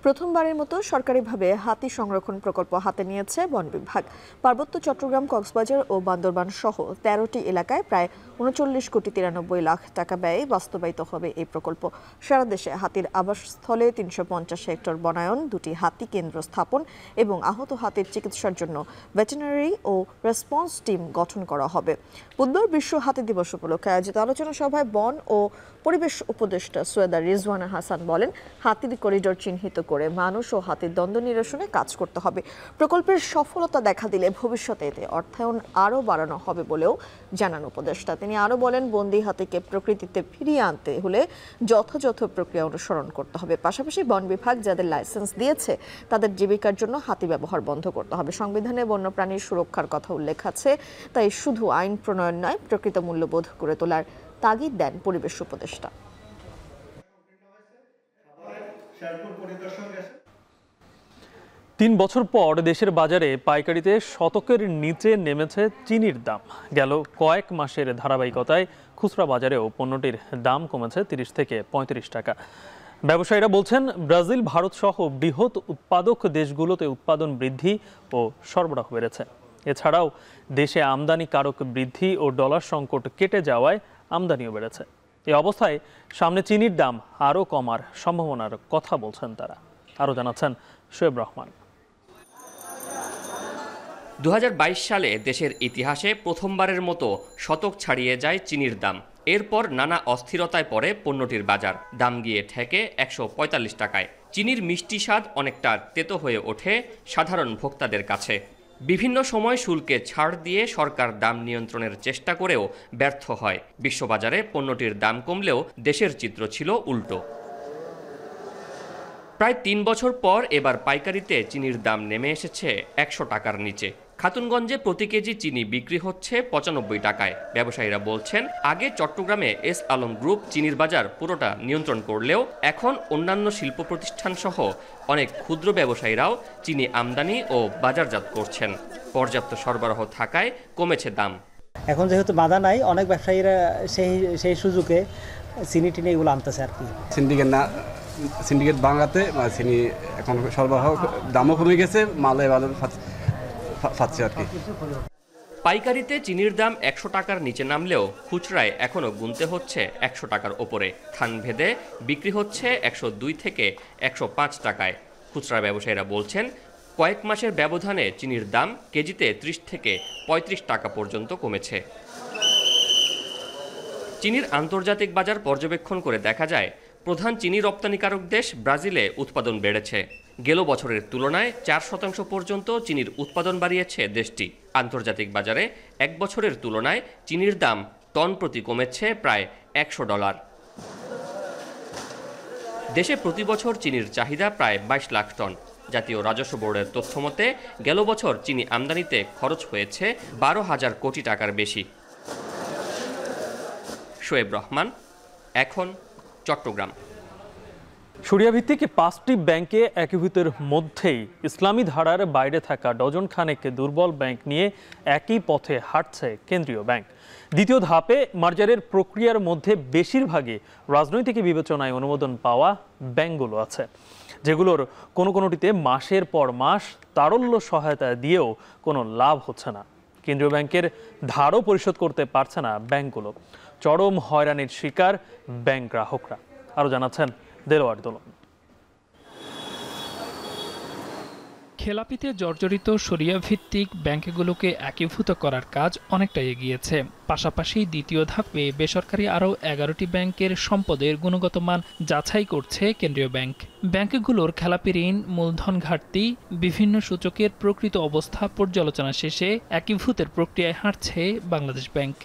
প্রথমবারের মতো সরকারিভাবে হাতি সংরক্ষণ প্রকল্প হাতে নিয়েছে বন বিভাগ। পার্বত্য চট্টগ্রাম, কক্সবাজার ও বান্দরবান সহ 13টি এলাকায় প্রায় 39,93 লাখ টাকা ব্যয়ে বাস্তবায়িত হবে এই প্রকল্প। সারা দেশে হাতির আবাসস্থলে 350 হেক্টর বনায়ন, 2টি হাতি কেন্দ্র স্থাপন এবং আহত হাতির চিকিৎসার জন্য ভেটেরিনারি ও রেসপন্স টিম গঠন করা হবে। বুধবার বিশ্ব হাতি দিবস উপলক্ষে আয়োজিত আলোচনা সভায় বন ও পরিবেশ উপদেষ্টা সৈয়দা রিজওয়ানা হাসান বলেন, হাতির করিডোর চিহ্নিত করে মানুষ ও হাতির দ্বন্দ্ব নিরসনে কাজ করতে হবে। প্রকল্পের সফলতা দেখা দিলে ভবিষ্যতে এতে অর্থায়ন আরও বাড়ানো হবে বলেও জানান উপদেষ্টা। তিনি আরও বলেন, বন্দি হাতিকে প্রকৃতিতে ফিরিয়ে আনতে হলে যথাযথ প্রক্রিয়া অনুসরণ করতে হবে। পাশাপাশি বন বিভাগ যাদের লাইসেন্স দিয়েছে তাদের জীবিকার জন্য হাতি ব্যবহার বন্ধ করতে হবে। সংবিধানে বন্যপ্রাণীর সুরক্ষার কথা উল্লেখ আছে, তাই শুধু আইন প্রণয়ন নয়, প্রকৃত মূল্যবোধ করে তোলার তাগিদ দেন পরিবেশ উপদেষ্টা। 3 বছর পর দেশের বাজারে পাইকারিতে শতকের নিচে নেমেছে চিনির দাম। গেল কয়েক মাসের ধারাবাহিকতায় খুচরা বাজারেও পণ্যটির দাম কমেছে 30 থেকে 35 টাকা। ব্যবসায়ীরা বলছেন, ব্রাজিল, ভারত সহ বৃহৎ উৎপাদক দেশগুলোতে উৎপাদন বৃদ্ধি ও সরবরাহ বেড়েছে। এছাড়াও দেশে আমদানিকারক বৃদ্ধি ও ডলার সংকট কেটে যাওয়ায় আমদানিও বেড়েছে। এই অবস্থায় সামনে চিনির দাম আরও কমার সম্ভাবনার কথা বলছেন তারা। আরও জানাচ্ছেন শোয়েব রহমান। 2022 সালে দেশের ইতিহাসে প্রথমবারের মতো শতক ছাড়িয়ে যায় চিনির দাম। এরপর নানা অস্থিরতায় পড়ে পণ্যটির বাজার, দাম গিয়ে ঠেকে 145 টাকায়। চিনির মিষ্টি স্বাদ অনেকটা তেতো হয়ে ওঠে সাধারণ ভোক্তাদের কাছে। বিভিন্ন সময় শুল্কে ছাড় দিয়ে সরকার দাম নিয়ন্ত্রণের চেষ্টা করেও ব্যর্থ হয়। বিশ্ববাজারে পণ্যটির দাম কমলেও দেশের চিত্র ছিল উল্টো। প্রায় 3 বছর পর এবার পাইকারিতে চিনির দাম নেমে এসেছে 100 টাকার নিচে। খাতুনগঞ্জে প্রতি কেজি চিনি বিক্রি হচ্ছে 95 টাকায়। ব্যবসায়ীরা বলছেন, আগে চট্টগ্রামে এস আলম গ্রুপ চিনির বাজার পুরোটা নিয়ন্ত্রণ করলেও এখন অন্যান্য শিল্প প্রতিষ্ঠান সহ অনেক ক্ষুদ্র ব্যবসায়ীরাও চিনি আমদানি ও বাজারজাত করছেন। পর্যাপ্ত সরবরাহ থাকায় কমেছে দাম। এখন যেহেতু বাধা নাই, অনেক ব্যবসায়ীরা সেই সুযোগে চিনি টিনি এগুলো আনতেছে আর কি। সিন্ডিকেট ভাঙাতে চিনি এখন সরবরাহ দামও কমে গেছে, মালে ভালো পাচ্ছে আর কি। পাইকারিতে চিনির দাম 100 টাকার নিচে নামলেও খুচরায় এখনও গুনতে হচ্ছে 100 টাকার ওপরে। স্থানভেদে বিক্রি হচ্ছে 102 থেকে 105 টাকায়। খুচরা ব্যবসায়ীরা বলছেন, কয়েক মাসের ব্যবধানে চিনির দাম কেজিতে 30 থেকে 35 টাকা পর্যন্ত কমেছে। চিনির আন্তর্জাতিক বাজার পর্যবেক্ষণ করে দেখা যায়, প্রধান চিনি রপ্তানিকারক দেশ ব্রাজিলে উৎপাদন বেড়েছে। গেল বছরের তুলনায় 4% পর্যন্ত চিনির উৎপাদন বাড়িয়েছে দেশটি। আন্তর্জাতিক বাজারে 1 বছরের তুলনায় চিনির দাম টন প্রতি কমেছে প্রায় $100। দেশে প্রতি বছর চিনির চাহিদা প্রায় 22 লাখ টন। জাতীয় রাজস্ব বোর্ডের তথ্য মতে গেল বছর চিনি আমদানিতে খরচ হয়েছে 12,000 কোটি টাকার বেশি। শোয়েব রহমান, এখন চট্টগ্রাম। সরিয়াভিত্তিক 5টি ব্যাংকে একীভূতের মধ্যেই ইসলামী ধারার বাইরে থাকা ডজন খানেক দুর্বল ব্যাংক নিয়ে একই পথে হাঁটছে কেন্দ্রীয় ব্যাংক। দ্বিতীয় ধাপে মার্জারের প্রক্রিয়ার মধ্যে বেশিরভাগই রাজনৈতিক বিবেচনায় অনুমোদন পাওয়া ব্যাংকগুলো আছে, যেগুলোর কোনোটিতে মাসের পর মাস তারল্য সহায়তা দিয়েও কোনো লাভ হচ্ছে না। কেন্দ্রীয় ব্যাংকের ধারও পরিশোধ করতে পারছে না ব্যাংকগুলো। চরম হয়রানির শিকার ব্যাংক গ্রাহকরা। আরও জানাচ্ছেন দেলোয়ার দোলন। খেলাপিতে জর্জরিত শরিয়া ভিত্তিক ব্যাংকগুলোকে একীভূত করার কাজ অনেকটা এগিয়েছে। পাশাপাশি দ্বিতীয় ধাপে বেসরকারি আরও 11টি ব্যাংকের সম্পদের গুণগত মান যাচাই করছে কেন্দ্রীয় ব্যাংক। ব্যাংকগুলোর খেলাপি ঋণ, মূলধন ঘাটতি, বিভিন্ন সূচকের প্রকৃত অবস্থা পর্যালোচনা শেষে একীভূতের প্রক্রিয়ায় হাঁটছে বাংলাদেশ ব্যাংক।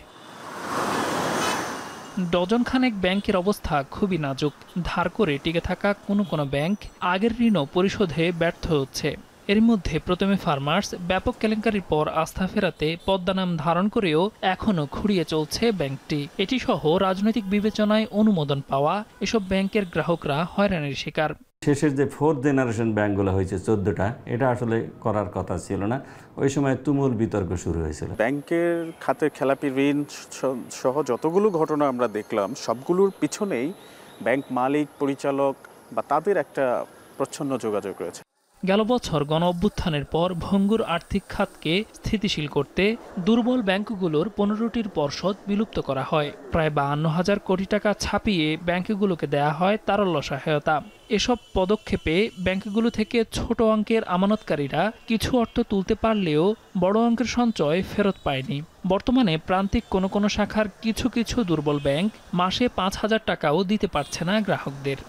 ডজন খানেক ব্যাংকের অবস্থা খুবই নাজুক। ধার করে টিকে থাকা কোনো ব্যাংক আগের ঋণও পরিশোধে ব্যর্থ হচ্ছে। এর মধ্যে প্রথমে ফার্মার্স ব্যাপক কেলেঙ্কারির পর আস্থা ফেরাতে পদ্মা নাম ধারণ করেও এখনও খুঁড়িয়ে চলছে ব্যাংকটি। এটি সহ রাজনৈতিক বিবেচনায় অনুমোদন পাওয়া এসব ব্যাংকের গ্রাহকরা হয়রানির শিকার। শেষের যে 4th জেনারেশন ব্যাংকগুলো হয়েছে 14টা, এটা আসলে করার কথা ছিল না। ওই সময় তুমুল বিতর্ক শুরু হয়েছিল। ব্যাংকের খাতে খেলাপি ঋণ সহ যতগুলো ঘটনা আমরা দেখলাম, সবগুলোর পিছনেই ব্যাংক মালিক, পরিচালক বা তাদের একটা প্রচ্ছন্ন যোগাযোগ রয়েছে। গেল বছর গণ অভ্যুত্থানের পর ভঙ্গুর আর্থিক খাতকে স্থিতিশীল করতে দুর্বল ব্যাংকগুলোর 15টির পর্ষদ বিলুপ্ত করা হয়। প্রায় 52,000 কোটি টাকা ছাপিয়ে ব্যাংকগুলোকে দেয়া হয় তারল্য সহায়তা। এসব পদক্ষেপে ব্যাংকগুলো থেকে ছোট অঙ্কের আমানতকারীরা কিছু অর্থ তুলতে পারলেও বড় অঙ্কের সঞ্চয় ফেরত পায়নি। বর্তমানে প্রান্তিক কোনো শাখার কিছু দুর্বল ব্যাংক মাসে 5,000 টাকাও দিতে পারছে না গ্রাহকদের।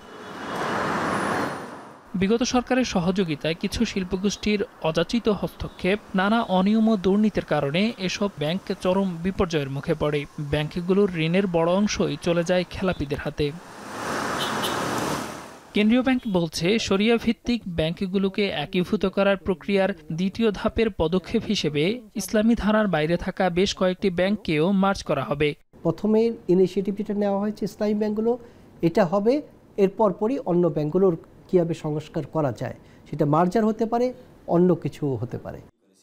বিগত সরকারের সহযোগিতায় কিছু শিল্পগোষ্ঠীর অযাচিত হস্তক্ষেপ, নানা অনিয়ম ও দুর্নীতির কারণে এসব ব্যাংক চরম বিপর্যয়ের মুখে পড়ে। ব্যাংকগুলোর ঋণের বড় অংশই চলে যায় খেলাপিদের হাতে। কেন্দ্রীয় ব্যাংক বলছে, শরিয়া ভিত্তিক ব্যাংকগুলোকে একীভূত করার প্রক্রিয়ার দ্বিতীয় ধাপের পদক্ষেপ হিসেবে ইসলামী ধারার বাইরে থাকা বেশ কয়েকটি ব্যাংককেও মার্জ করা হবে। প্রথমে ইনিশিয়েটিভটা নেওয়া হয়েছে ইসলামী ব্যাংকগুলো, এটা হবে এরপর পরই অন্য ব্যাংকগুলোর কীভাবে সংস্কার করা যায়, সেটা মার্জার হতে পারে, অন্য কিছু হতে পারে।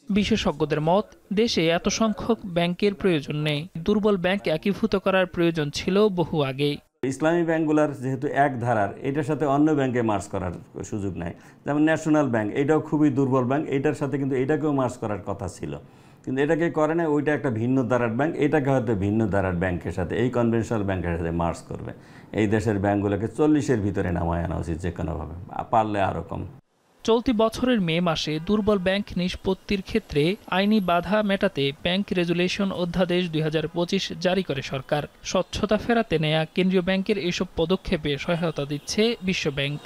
বিশেষজ্ঞদের মত, দেশে এত সংখ্যক ব্যাংকের প্রয়োজন নেই। দুর্বল ব্যাংক একীভূত করার প্রয়োজন ছিল বহু আগেই। ইসলামী ব্যাংকগুলোর যেহেতু এক ধারার, এটার সাথে অন্য ব্যাংকে মার্জ করার সুযোগ নাই। যেমন ন্যাশনাল ব্যাংক, এটাও খুবই দুর্বল ব্যাংক, এটার সাথে কিন্তু এটাকেও মার্জ করার কথা ছিল, কিন্তু এটাকে করে না। ওইটা একটা ভিন্ন ধারার ব্যাংক, এটাকে হয়তো ভিন্ন ধারার ব্যাংকের সাথে, এই কনভেনশনাল ব্যাংকের সাথে মার্জ করবে। এই দেশের ব্যাংকগুলোকে 40-এর ভিতরে নামায় আনা উচিত যে কোনোভাবে, পারলে আরও কম। চলতি বছরের মে মাসে দুর্বল ব্যাংক নিষ্পত্তির ক্ষেত্রে আইনি বাধা মেটাতে ব্যাংক রেজুলেশন অধ্যাদেশ 2025 জারি করে সরকার। স্বচ্ছতা ফেরাতে নেয়া কেন্দ্রীয় ব্যাংকের এসব পদক্ষেপে সহায়তা দিচ্ছে বিশ্বব্যাংক।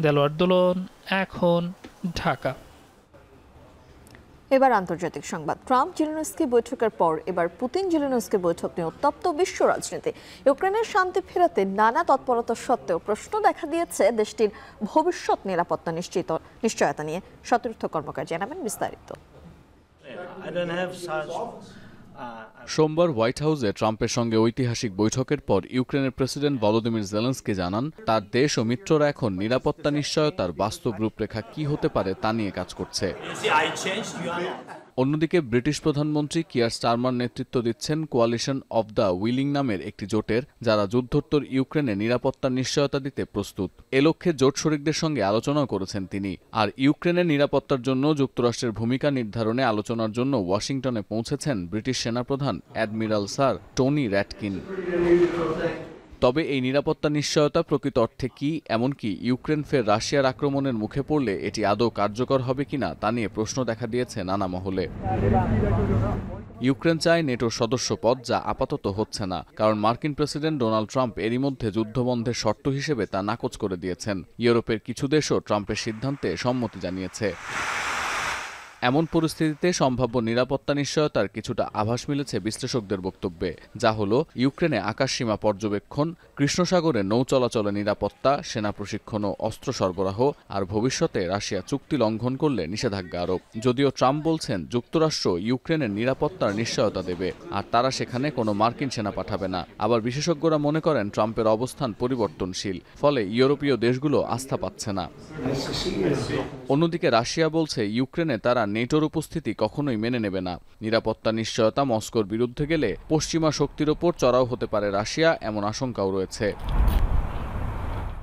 দেলোয়ার দোলন, এখন, ঢাকা। এবার আন্তর্জাতিক সংবাদ। ট্রাম্প জেলেনস্কি বৈঠকের পর এবার পুতিন জেলেনস্কি বৈঠক নিয়ে উত্তপ্ত বিশ্ব রাজনীতি। ইউক্রেনের শান্তি ফেরাতে নানা তৎপরতা সত্ত্বেও প্রশ্ন দেখা দিয়েছে দেশটির ভবিষ্যৎ নিরাপত্তা নিশ্চয়তা নিয়ে। সতীর্থ কর্মকার জানাবেন বিস্তারিত। সোমবার হোয়াইট হাউসে ট্রাম্পের সঙ্গে ঐতিহাসিক বৈঠকের পর ইউক্রেনের প্রেসিডেন্ট ভলোদিমির জেলেনস্কি জানান, তার দেশ ও মিত্ররা এখন নিরাপত্তা নিশ্চয়তার বাস্তব রূপরেখা কি হতে পারে তা নিয়ে কাজ করছে। অন্যদিকে ব্রিটিশ প্রধানমন্ত্রী কিয়ার স্টারমার নেতৃত্ব দিচ্ছেন কোয়ালিশন অব দ্য উইলিং নামের একটি জোটের, যারা যুদ্ধোত্তর ইউক্রেনে নিরাপত্তার নিশ্চয়তা দিতে প্রস্তুত। এ লক্ষ্যে জোট শরিকদের সঙ্গে আলোচনাও করেছেন তিনি। আর ইউক্রেনের নিরাপত্তার জন্য যুক্তরাষ্ট্রের ভূমিকা নির্ধারণে আলোচনার জন্য ওয়াশিংটনে পৌঁছেছেন ব্রিটিশ সেনাপ্রধান অ্যাডমিরাল স্যার টনি র্যাটকিন। তবে এই নিরাপত্তা নিশ্চয়তা প্রকৃত অর্থে কি, এমনকি ইউক্রেন ফের রাশিয়ার আক্রমণের মুখে পড়লে এটি আদৌ কার্যকর হবে কিনা তা নিয়ে প্রশ্ন দেখা দিয়েছে নানা মহলে। ইউক্রেন চায় নেটোর সদস্য পদ, যা আপাতত হচ্ছে না, কারণ মার্কিন প্রেসিডেন্ট ডোনাল্ড ট্রাম্প এরই মধ্যে যুদ্ধবন্ধের শর্ত হিসেবে তা নাকচ করে দিয়েছেন। ইউরোপের কিছু দেশও ট্রাম্পের সিদ্ধান্তে সম্মতি জানিয়েছে। এমন পরিস্থিতিতে সম্ভাব্য নিরাপত্তা নিশ্চয়তার কিছুটা আভাস মিলেছে বিশ্লেষকদের বক্তব্যে, যা হলো ইউক্রেনে আকাশসীমা পর্যবেক্ষণ, কৃষ্ণসাগরে নৌ চলাচলে নিরাপত্তা, সেনা প্রশিক্ষণ ও অস্ত্র সরবরাহ, আর ভবিষ্যতে রাশিয়া চুক্তি লঙ্ঘন করলে নিষেধাজ্ঞা আরোপ। যদিও ট্রাম্প বলছেন যুক্তরাষ্ট্র ইউক্রেনের নিরাপত্তার নিশ্চয়তা দেবে, আর তারা সেখানে কোনো মার্কিন সেনা পাঠাবে না। আবার বিশেষজ্ঞরা মনে করেন ট্রাম্পের অবস্থান পরিবর্তনশীল, ফলে ইউরোপীয় দেশগুলো আস্থা পাচ্ছে না। অন্যদিকে রাশিয়া বলছে ইউক্রেনে তারা নেটোর উপস্থিতি কখনোই মেনে নেবে না। নিরাপত্তা নিশ্চয়তা মস্কোর বিরুদ্ধে গেলে পশ্চিমা শক্তির ওপর চড়াও হতে পারে রাশিয়া, এমন আশঙ্কাও রয়েছে।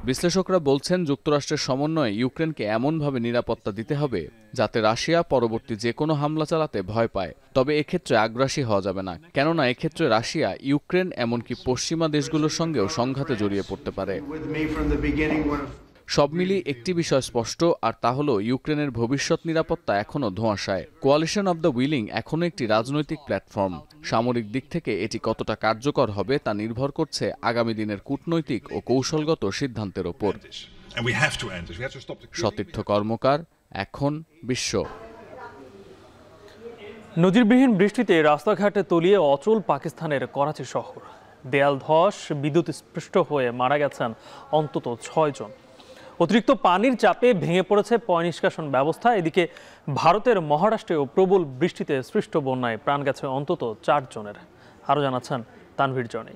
বিশ্লেষকরা বলছেন যুক্তরাষ্ট্রের সমন্বয়ে ইউক্রেনকে এমনভাবে নিরাপত্তা দিতে হবে যাতে রাশিয়া পরবর্তী যে কোনো হামলা চালাতে ভয় পায়। তবে এক্ষেত্রে আগ্রাসী হওয়া যাবে না, কেননা এক্ষেত্রে রাশিয়া ইউক্রেন এমনকি পশ্চিমা দেশগুলোর সঙ্গেও সংঘাতে জড়িয়ে পড়তে পারে। সব মিলিয়ে একটি বিষয় স্পষ্ট, আর তা হলো ইউক্রেনের ভবিষ্যৎ নিরাপত্তা এখনও ধোঁয়াশায়। কোয়ালিশন অব দ্য উইলিং এখনও একটি রাজনৈতিক প্ল্যাটফর্ম। সামরিক দিক থেকে এটি কতটা কার্যকর হবে তা নির্ভর করছে আগামী দিনের কূটনৈতিক ও কৌশলগত সিদ্ধান্তের ওপর। সতীর্থ কর্মকার, এখন, বিশ্ব। নজিরবিহীন বৃষ্টিতে রাস্তাঘাটে তলিয়ে অচল পাকিস্তানের করাচি শহর। দেয়াল ধস, বিদ্যুৎ স্পৃষ্ট হয়ে মারা গেছেন অন্তত 6 জন। অতিরিক্ত পানির চাপে ভেঙে পড়েছে পয়ঃনিষ্কাশন ব্যবস্থা। এদিকে ভারতের মহারাষ্ট্রেও প্রবল বৃষ্টিতে সৃষ্ট বন্যায় প্রাণ গেছে অন্তত 4 জনের। আরও জানাচ্ছেন তানভীর জনি।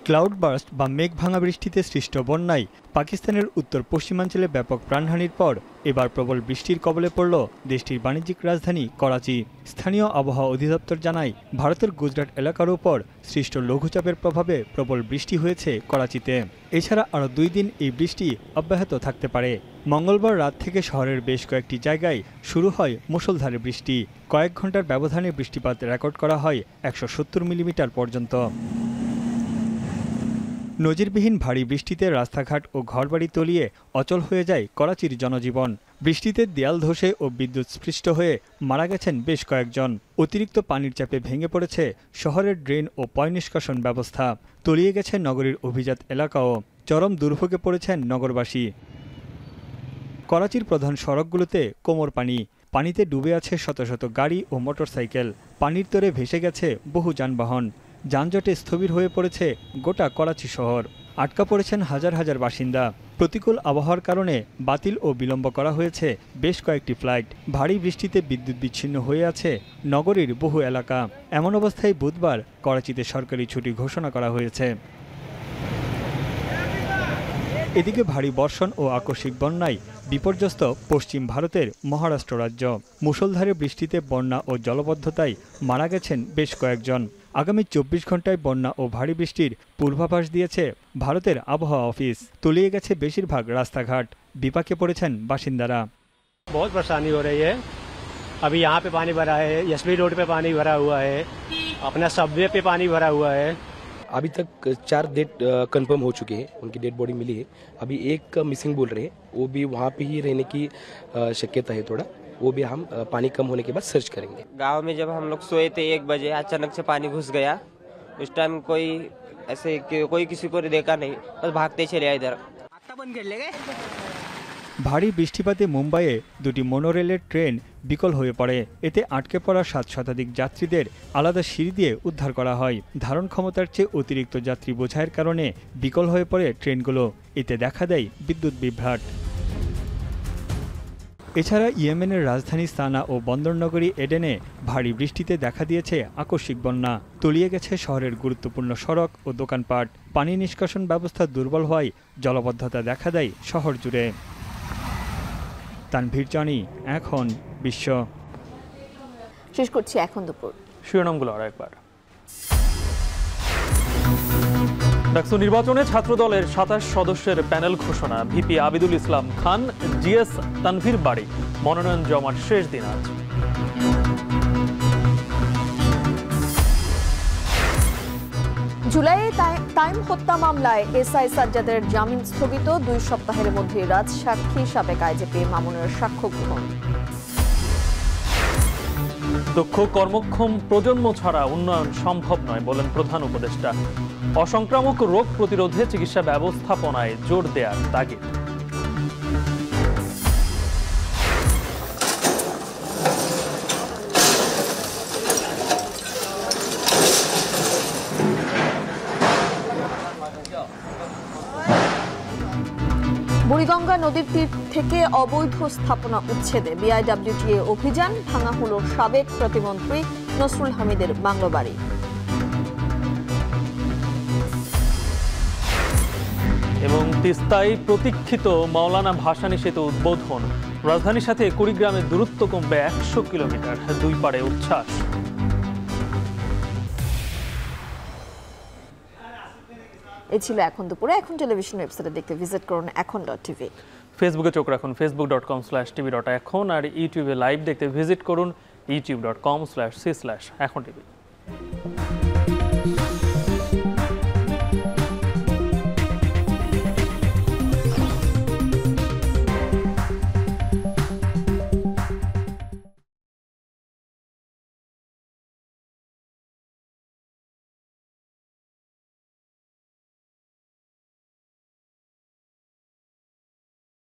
ক্লাউডবার্স্ট বা মেঘ ভাঙা বৃষ্টিতে সৃষ্ট বন্যায় পাকিস্তানের উত্তর পশ্চিমাঞ্চলে ব্যাপক প্রাণহানির পর এবার প্রবল বৃষ্টির কবলে পড়ল দেশটির বাণিজ্যিক রাজধানী করাচি। স্থানীয় আবহাওয়া অধিদপ্তর জানায়, ভারতের গুজরাট এলাকার উপর সৃষ্ট লঘুচাপের প্রভাবে প্রবল বৃষ্টি হয়েছে করাচিতে। এছাড়া আরও 2 দিন এই বৃষ্টি অব্যাহত থাকতে পারে। মঙ্গলবার রাত থেকে শহরের বেশ কয়েকটি জায়গায় শুরু হয় মুষলধারে বৃষ্টি। কয়েক ঘন্টার ব্যবধানে বৃষ্টিপাত রেকর্ড করা হয় 170 মিলিমিটার পর্যন্ত। নজিরবিহীন ভারী বৃষ্টিতে রাস্তাঘাট ও ঘরবাড়ি তলিয়ে অচল হয়ে যায় করাচির জনজীবন। বৃষ্টিতে দেয়াল ধসে ও বিদ্যুৎস্পৃষ্ট হয়ে মারা গেছেন বেশ কয়েকজন। অতিরিক্ত পানির চাপে ভেঙে পড়েছে শহরের ড্রেন ও পয় নিষ্কাশন ব্যবস্থা। তলিয়ে গেছে নগরীর অভিজাত এলাকাও। চরম দুর্ভোগে পড়েছেন নগরবাসী। করাচির প্রধান সড়কগুলোতে কোমর পানি। পানিতে ডুবে আছে শত শত গাড়ি ও মোটরসাইকেল। পানির তরে ভেসে গেছে বহু যানবাহন। যানজটে স্থবির হয়ে পড়েছে গোটা করাচি শহর। আটকা পড়েছেন হাজার হাজার বাসিন্দা। প্রতিকূল আবহাওয়ার কারণে বাতিল ও বিলম্ব করা হয়েছে বেশ কয়েকটি ফ্লাইট। ভারী বৃষ্টিতে বিদ্যুৎ বিচ্ছিন্ন হয়ে আছে নগরীর বহু এলাকা। এমন অবস্থায় বুধবার করাচিতে সরকারি ছুটি ঘোষণা করা হয়েছে। এদিকে ভারী বর্ষণ ও আকস্মিক বন্যায় বিপর্যস্ত পশ্চিম ভারতের মহারাষ্ট্র রাজ্য। মুষলধারে বৃষ্টিতে বন্যা ও জলবদ্ধতায় মারা গেছেন বেশ কয়েকজন। আগামী 24 ঘন্টায় বন্যা ও ভারী বৃষ্টির পূর্বাভাস দিয়েছে ভারতের আবহাওয়া অফিস। তলিয়ে গেছে বেশিরভাগ রাস্তাঘাট। বিপাকে পড়েছেন বাসিন্দারা। बहुत परेशानी हो रही है। अभी यहाँ पे पानी भरा है, एसबी रोड पे पानी भरा हुआ है, अपना सबवे पे पानी भरा हुआ है। अभी तक 4 डेड कंफर्म हो चुके हैं, उनकी डेड बॉडी मिली है। अभी एक मिसिंग बोल रहे हैं, वो भी वहाँ पे ही रहने की शक्यता है थोड़ा। वो भी हम पानी कम होने के बाद सर्च करेंगे। गांव में जब हम लोग सोए थे 1 बजे अचानक से पानी घुस गया। उस टाइम कोई किसी को देखा नहीं, बस भागते चले आए इधर। ভারী বৃষ্টিপাতে মুম্বাইয়ে 2টি মনোরেলের ট্রেন বিকল হয়ে পড়ে। এতে আটকে পড়া 7 শতাধিক যাত্রীদের আলাদা সিঁড়ি দিয়ে উদ্ধার করা হয়। ধারণ ক্ষমতার চেয়ে অতিরিক্ত যাত্রী বোঝাইয়ের কারণে বিকল হয়ে পড়ে ট্রেনগুলো। এতে দেখা দেয় বিদ্যুৎ বিভ্রাট। এছাড়া ইয়েমেনের রাজধানী সানা ও বন্দরনগরী এডেনে ভারী বৃষ্টিতে দেখা দিয়েছে আকস্মিক বন্যা। তলিয়ে গেছে শহরের গুরুত্বপূর্ণ সড়ক ও দোকানপাট। পানি নিষ্কাশন ব্যবস্থা দুর্বল হওয়ায় জলবদ্ধতা দেখা দেয় শহর জুড়ে। তানভীর জানি, এখন বিশ্ব। শেষ করছি এখন দুপুর। শিরোনামগুলো আর একবার। ডাকসু নির্বাচনে ছাত্রদলের 27 সদস্যের প্যানেল ঘোষণা। ভিপি আবিদুল ইসলাম খান, জিএস তানভীর বাড়ি। মনোনয়ন জমার শেষ দিন আজ। জুলাইয়ে তাইম হত্যা মামলায় এসআই সাজ্জাদের জামিন স্থগিত। 2 সপ্তাহের মধ্যে রাজসাক্ষী সাবেক আইজিপি মামুনের সাক্ষ্য গ্রহণ। দক্ষ কর্মক্ষম প্রজন্ম ছাড়া উন্নয়ন সম্ভব নয় বলেন প্রধান উপদেষ্টা। অসংক্রামক রোগ প্রতিরোধে চিকিৎসা ব্যবস্থাপনায় জোর দেওয়ার তাগিদ। বুড়িগঙ্গা নদীর তীর থেকে অবৈধ স্থাপনা উচ্ছেদে বিআইডব্লিউটিএ অভিযান। ভাঙা হল সাবেক প্রতিমন্ত্রী নসরুল হামিদের বাংলো বাড়ি। এবং তিস্তায় প্রতীক্ষিত মাওলানা ভাসানী সেতু উদ্বোধন। রাজধানীর সাথে কুড়িগ্রামের দূরত্ব কমবে 100 কিলোমিটার। 2 পারে উচ্ছ্বাস। এই ছিল এখন দুপুরে। এখন টেলিভিশন ওয়েবসাইটে দেখতে ভিজিট করুন এখন.tv। ফেসবুকে চোখ রাখুন facebook.com/tv.এখন। আর ইউটিউবে লাইভ দেখতে ভিজিট করুন youtube.com/c/echontv।